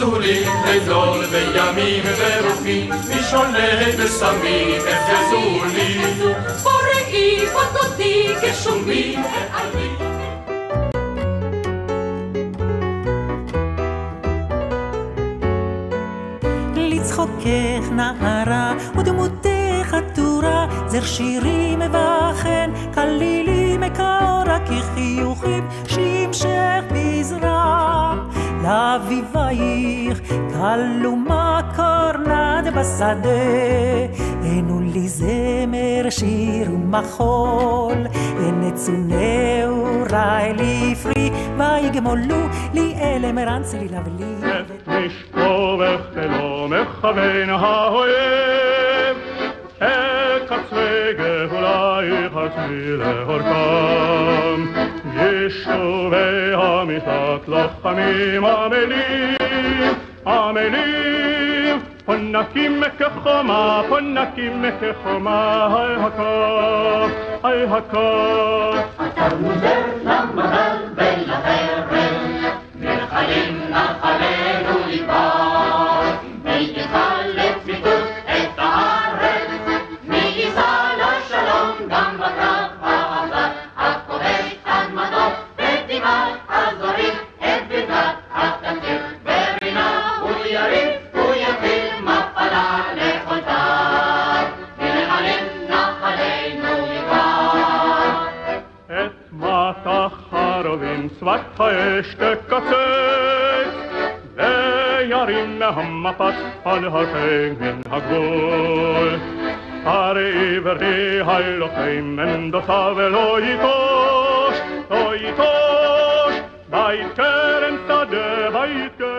עשו לי לילות וימים ורוחי, מי שונה בסמים החזו לי. בוראי בודותי כשומי ועלי. לצחוקך נערה ודמותך עטורה, זר שירים וכן כלילים מקורה, כי חיוכים שמשך בזרע. לאביבייך כלומה קורנד בשדה, הנו לי זמר שיר ומחול, הנצו נעורי לפרי, ויגמולו לי אלם רנצי לי לבלי. משכובך ולא מכוון האויב, את קצווי גאולייך עצמי להורכם. ישובי המזרח לוחמים עמלים, עמלים, פונקים כחומה, פונקים כחומה, היי הקו, היי הקו. עתרנו זר למזל ולחרב, נחלים נחלנו ליבד, מי יחל לצמיתות את הארץ, מי יישא לשלום גם בקרב האחד, הכובש עמדות בדמעת הזורית את ברכת התקציר, ברינה הוא יריב, הוא יפיל מפלה לכל צד, ונחלים נחלנו ליבד. את מטח הרובים צבת האש תקצץ, וירים מהמפץ על הרחק מן הגבול. הרי עברי הלוחם מנדוסה ולא ייטוש, לא ייטוש, בית כרם שדה, בית כרם